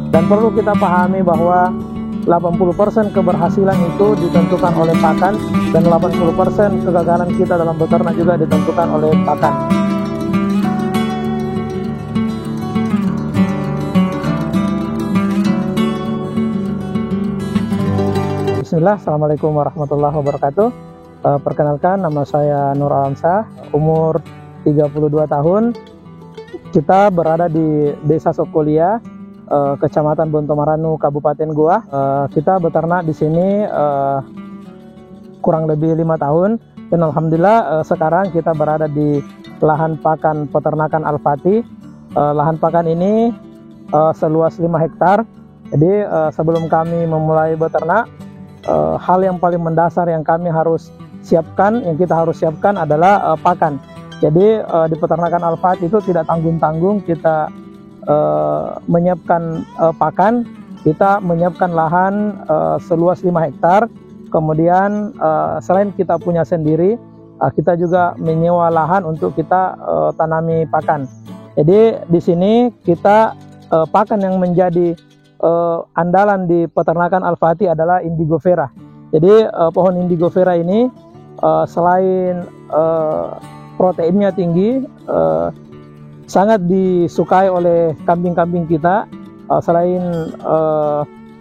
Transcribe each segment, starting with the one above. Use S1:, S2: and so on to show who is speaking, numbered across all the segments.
S1: Dan perlu kita pahami bahwa 80% keberhasilan itu ditentukan oleh pakan, dan 80% kegagalan kita dalam beternak juga ditentukan oleh pakan. Bismillah, Assalamualaikum warahmatullahi wabarakatuh. Perkenalkan, nama saya Nur Alamsyah, umur 32 tahun. Kita berada di Desa Sokolia, Kecamatan Bontomaranu, Kabupaten Goa. Kita beternak di sini kurang lebih 5 tahun, dan alhamdulillah sekarang kita berada di lahan pakan peternakan Al-Fatih. Lahan pakan ini seluas 5 hektar. Jadi sebelum kami memulai beternak, hal yang paling mendasar yang kami harus siapkan, yang kita harus siapkan adalah pakan. Jadi di peternakan Al-Fatih itu tidak tanggung-tanggung kita menyiapkan pakan. Kita menyiapkan lahan seluas 5 hektar. Kemudian selain kita punya sendiri, kita juga menyewa lahan untuk kita tanami pakan. Jadi di sini kita pakan yang menjadi andalan di peternakan Al-Fatih adalah Indigo Vera. Jadi pohon Indigo Vera ini selain proteinnya tinggi, sangat disukai oleh kambing-kambing kita. Selain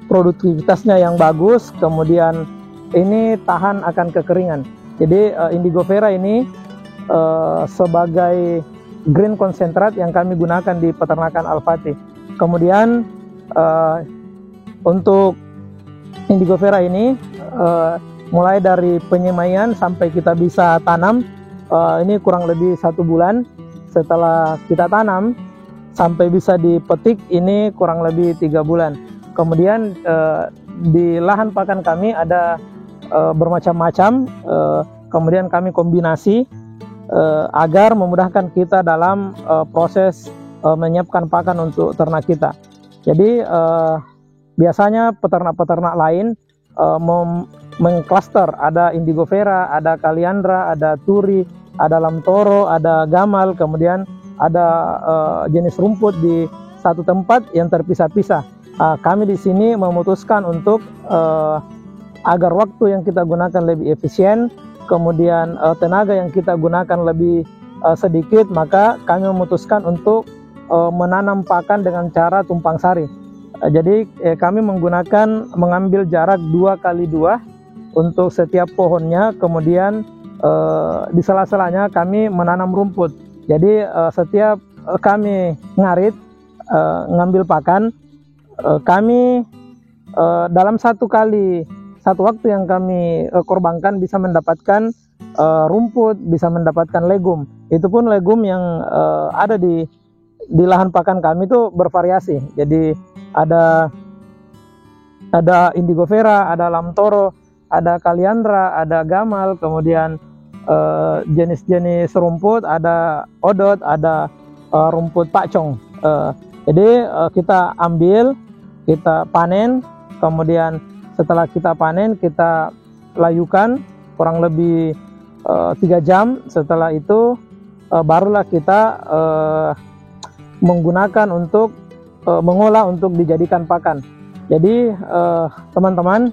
S1: produktivitasnya yang bagus, kemudian ini tahan akan kekeringan. Jadi Indigo Vera ini sebagai green concentrat yang kami gunakan di peternakan Al-Fatih. Kemudian untuk Indigo Vera ini mulai dari penyemaian sampai kita bisa tanam, ini kurang lebih 1 bulan. Setelah kita tanam sampai bisa dipetik, ini kurang lebih 3 bulan. Kemudian di lahan pakan kami ada bermacam-macam, kemudian kami kombinasi agar memudahkan kita dalam proses menyiapkan pakan untuk ternak kita. Jadi biasanya peternak-peternak lain mengklaster, ada Indigo Vera, ada Kaliandra, ada Turi, ada Lamtoro, ada Gamal, kemudian ada jenis rumput di satu tempat yang terpisah-pisah. Kami di sini memutuskan untuk agar waktu yang kita gunakan lebih efisien, kemudian tenaga yang kita gunakan lebih sedikit, maka kami memutuskan untuk menanam pakan dengan cara tumpang sari. Jadi kami mengambil jarak 2x2 untuk setiap pohonnya, kemudian di sela-selanya kami menanam rumput. Jadi setiap kami ngarit ngambil pakan, kami dalam satu waktu yang kami korbankan bisa mendapatkan rumput, bisa mendapatkan legum. Itu pun legum yang ada di lahan pakan kami itu bervariasi. Jadi ada Indigo Vera, ada Lamtoro, ada Kaliandra, ada Gamal, kemudian jenis-jenis rumput, ada odot, ada rumput pakcong. Jadi kita ambil, kita panen, kemudian setelah kita panen kita layukan kurang lebih 3 jam. Setelah itu barulah kita menggunakan untuk mengolah untuk dijadikan pakan. Jadi teman-teman,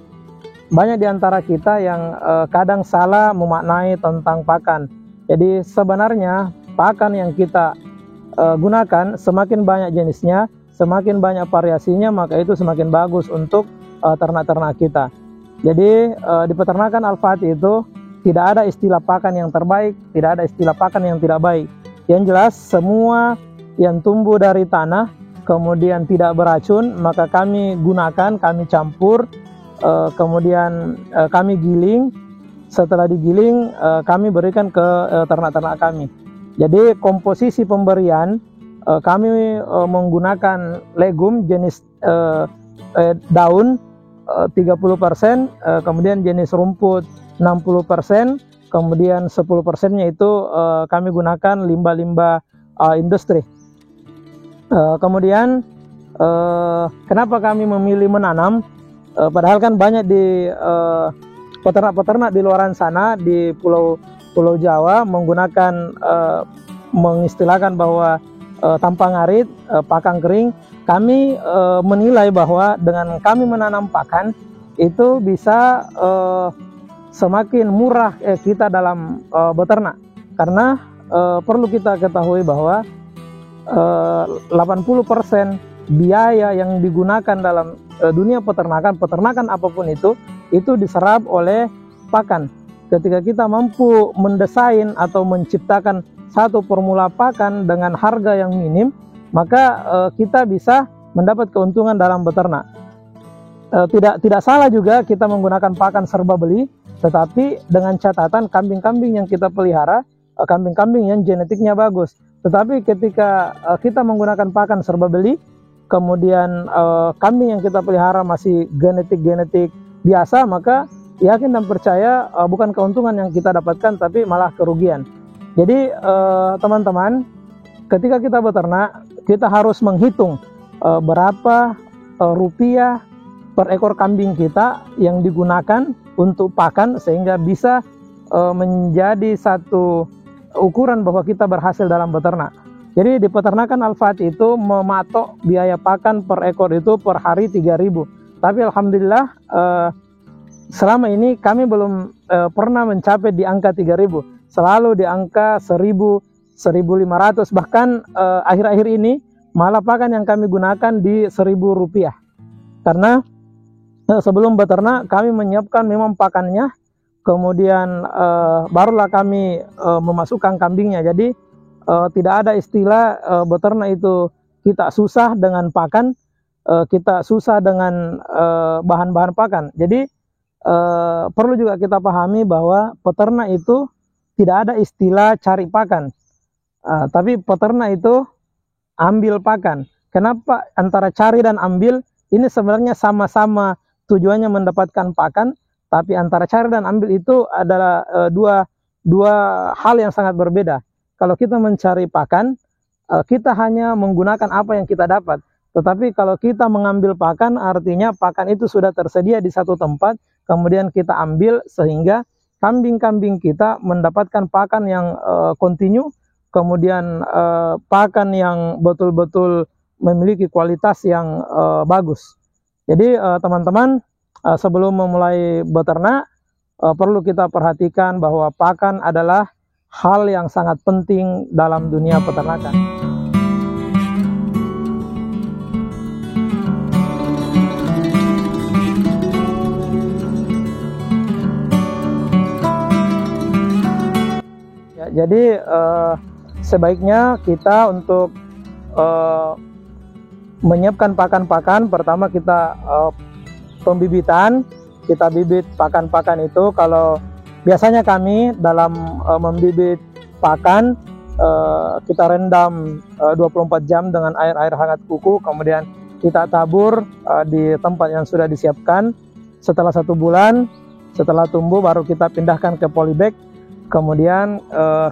S1: banyak di antara kita yang kadang salah memaknai tentang pakan. Jadi sebenarnya pakan yang kita gunakan semakin banyak jenisnya, semakin banyak variasinya, maka itu semakin bagus untuk ternak-ternak kita. Jadi di peternakan Al-Fatih itu tidak ada istilah pakan yang terbaik, tidak ada istilah pakan yang tidak baik. Yang jelas semua yang tumbuh dari tanah kemudian tidak beracun, maka kami gunakan, kami campur, kemudian kami giling. Setelah digiling kami berikan ke ternak-ternak kami. Jadi komposisi pemberian kami menggunakan legum jenis daun 30%, kemudian jenis rumput 60%, kemudian 10%-nya itu kami gunakan limbah-limbah industri. Kemudian kenapa kami memilih menanam? Padahal kan banyak di peternak-peternak di luaran sana, di Pulau Jawa menggunakan mengistilahkan bahwa tanpa ngarit, pakan kering, kami menilai bahwa dengan kami menanam pakan itu bisa semakin murah kita dalam beternak. Karena perlu kita ketahui bahwa 80% biaya yang digunakan dalam dunia peternakan apapun itu diserap oleh pakan. Ketika kita mampu mendesain atau menciptakan satu formula pakan dengan harga yang minim, maka kita bisa mendapat keuntungan dalam beternak. Tidak salah juga kita menggunakan pakan serba beli, tetapi dengan catatan kambing-kambing yang kita pelihara, kambing-kambing yang genetiknya bagus. Tetapi ketika kita menggunakan pakan serba beli, kemudian kambing yang kita pelihara masih genetik biasa, maka yakin dan percaya bukan keuntungan yang kita dapatkan, tapi malah kerugian. Jadi teman-teman, ketika kita beternak, kita harus menghitung berapa rupiah per ekor kambing kita yang digunakan untuk pakan, sehingga bisa menjadi satu ukuran bahwa kita berhasil dalam beternak. Jadi di peternakan Al-Fatih itu mematok biaya pakan per ekor itu per hari 3.000. Tapi alhamdulillah selama ini kami belum pernah mencapai di angka 3.000. Selalu di angka 1.000, 1.500, bahkan akhir-akhir ini malah pakan yang kami gunakan di 1.000 rupiah. Karena sebelum beternak kami menyiapkan memang pakannya, kemudian barulah kami memasukkan kambingnya. Jadi tidak ada istilah beternak itu kita susah dengan pakan, kita susah dengan bahan-bahan pakan. Jadi perlu juga kita pahami bahwa peternak itu tidak ada istilah cari pakan, tapi peternak itu ambil pakan. Kenapa antara cari dan ambil ini sebenarnya sama-sama tujuannya mendapatkan pakan, tapi antara cari dan ambil itu adalah dua hal yang sangat berbeda. Kalau kita mencari pakan, kita hanya menggunakan apa yang kita dapat. Tetapi kalau kita mengambil pakan, artinya pakan itu sudah tersedia di satu tempat, kemudian kita ambil sehingga kambing-kambing kita mendapatkan pakan yang kontinu, kemudian pakan yang betul-betul memiliki kualitas yang bagus. Jadi teman-teman, sebelum memulai beternak, perlu kita perhatikan bahwa pakan adalah hal yang sangat penting dalam dunia peternakan. Ya, jadi sebaiknya kita untuk menyiapkan pakan-pakan, pertama kita pembibitan, kita bibit pakan-pakan itu. Kalau biasanya kami dalam membibit pakan, kita rendam 24 jam dengan air hangat kuku, kemudian kita tabur di tempat yang sudah disiapkan. Setelah 1 bulan, setelah tumbuh baru kita pindahkan ke polybag. Kemudian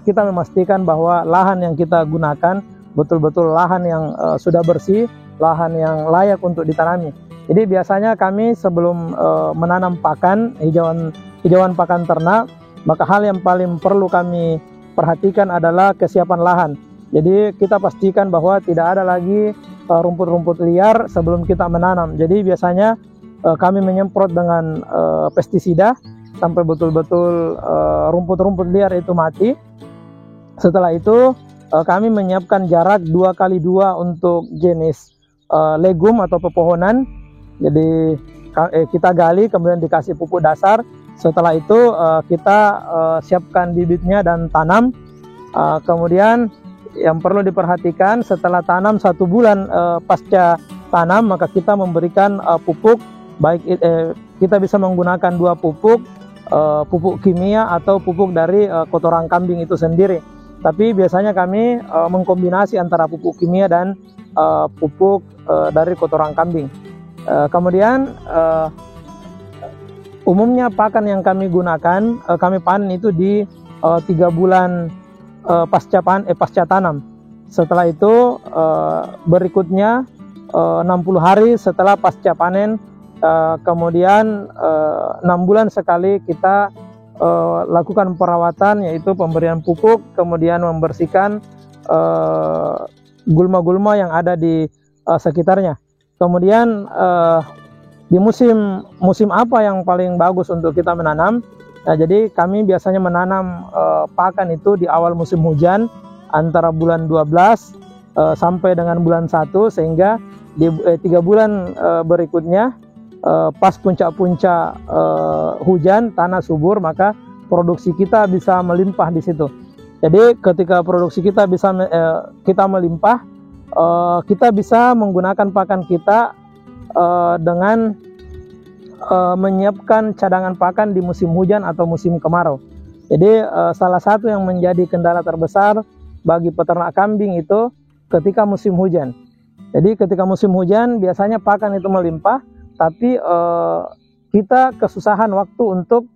S1: kita memastikan bahwa lahan yang kita gunakan betul-betul lahan yang sudah bersih, lahan yang layak untuk ditanami. Jadi biasanya kami sebelum menanam pakan, hijauan pakan ternak, maka hal yang paling perlu kami perhatikan adalah kesiapan lahan. Jadi kita pastikan bahwa tidak ada lagi rumput-rumput liar sebelum kita menanam. Jadi biasanya kami menyemprot dengan pestisida sampai betul-betul rumput-rumput liar itu mati. Setelah itu kami menyiapkan jarak 2x2 untuk jenis legum atau pepohonan. Jadi kita gali, kemudian dikasih pupuk dasar. Setelah itu kita siapkan bibitnya dan tanam. Kemudian yang perlu diperhatikan, setelah tanam 1 bulan pasca tanam, maka kita memberikan pupuk. Baik kita bisa menggunakan 2 pupuk, pupuk kimia atau pupuk dari kotoran kambing itu sendiri. Tapi biasanya kami mengkombinasi antara pupuk kimia dan pupuk dari kotoran kambing. Kemudian umumnya pakan yang kami gunakan, kami panen itu di 3 bulan pasca tanam. Setelah itu berikutnya 60 hari setelah pasca panen, kemudian 6 bulan sekali kita lakukan perawatan, yaitu pemberian pupuk, kemudian membersihkan gulma-gulma yang ada di sekitarnya. Kemudian di musim apa yang paling bagus untuk kita menanam? Nah, jadi kami biasanya menanam pakan itu di awal musim hujan antara bulan 12 sampai dengan bulan 1, sehingga di 3 bulan berikutnya pas puncak-puncak hujan, tanah subur, maka produksi kita bisa melimpah di situ. Jadi ketika produksi kita bisa kita melimpah, kita bisa menggunakan pakan kita dengan menyiapkan cadangan pakan di musim hujan atau musim kemarau. Jadi salah satu yang menjadi kendala terbesar bagi peternak kambing itu ketika musim hujan. Jadi ketika musim hujan biasanya pakan itu melimpah, tapi kita kesusahan waktu untuk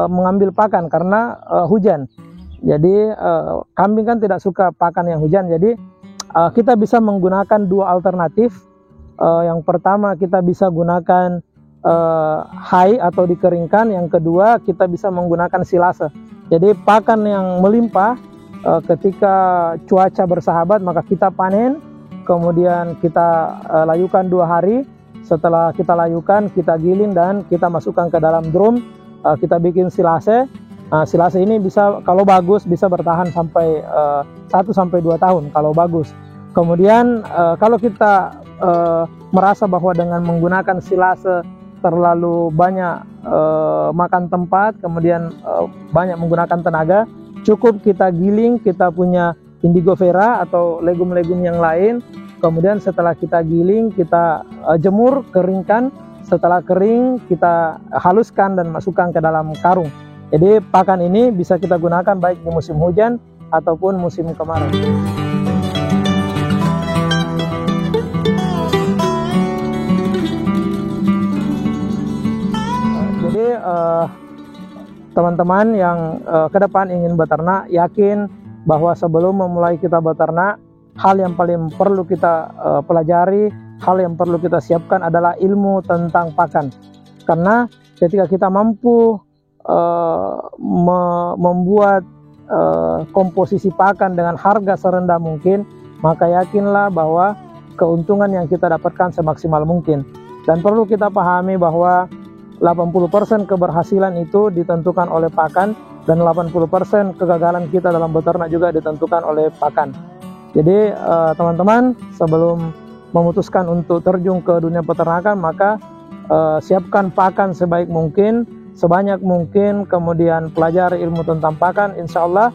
S1: mengambil pakan karena hujan. Jadi kambing kan tidak suka pakan yang hujan. Jadi kita bisa menggunakan 2 alternatif. Yang pertama kita bisa gunakan hay atau dikeringkan. Yang kedua kita bisa menggunakan silase. Jadi pakan yang melimpah ketika cuaca bersahabat maka kita panen, kemudian kita layukan 2 hari. Setelah kita layukan, kita giling dan kita masukkan ke dalam drum. Kita bikin silase. Silase ini bisa, kalau bagus, bisa bertahan sampai 1-2 tahun kalau bagus. Kemudian kalau kita merasa bahwa dengan menggunakan silase terlalu banyak makan tempat, kemudian banyak menggunakan tenaga, cukup kita giling, kita punya indigo vera atau legum-legum yang lain. Kemudian setelah kita giling, kita jemur, keringkan. Setelah kering, kita haluskan dan masukkan ke dalam karung. Jadi pakan ini bisa kita gunakan baik di musim hujan ataupun musim kemarau. Jadi teman-teman yang ke depan ingin beternak, yakin bahwa sebelum memulai kita beternak, hal yang paling perlu kita pelajari, hal yang perlu kita siapkan adalah ilmu tentang pakan. Karena ketika kita mampu membuat komposisi pakan dengan harga serendah mungkin, maka yakinlah bahwa keuntungan yang kita dapatkan semaksimal mungkin. Dan perlu kita pahami bahwa 80% keberhasilan itu ditentukan oleh pakan, dan 80% kegagalan kita dalam beternak juga ditentukan oleh pakan. Jadi teman-teman, sebelum memutuskan untuk terjun ke dunia peternakan, maka siapkan pakan sebaik mungkin, sebanyak mungkin, kemudian pelajari ilmu tentang pakan. Insya Allah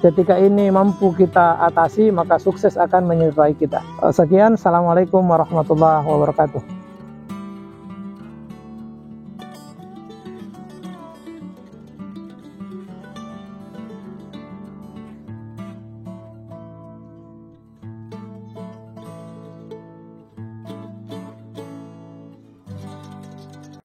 S1: ketika ini mampu kita atasi, maka sukses akan menyertai kita. Sekian, Assalamualaikum warahmatullahi wabarakatuh.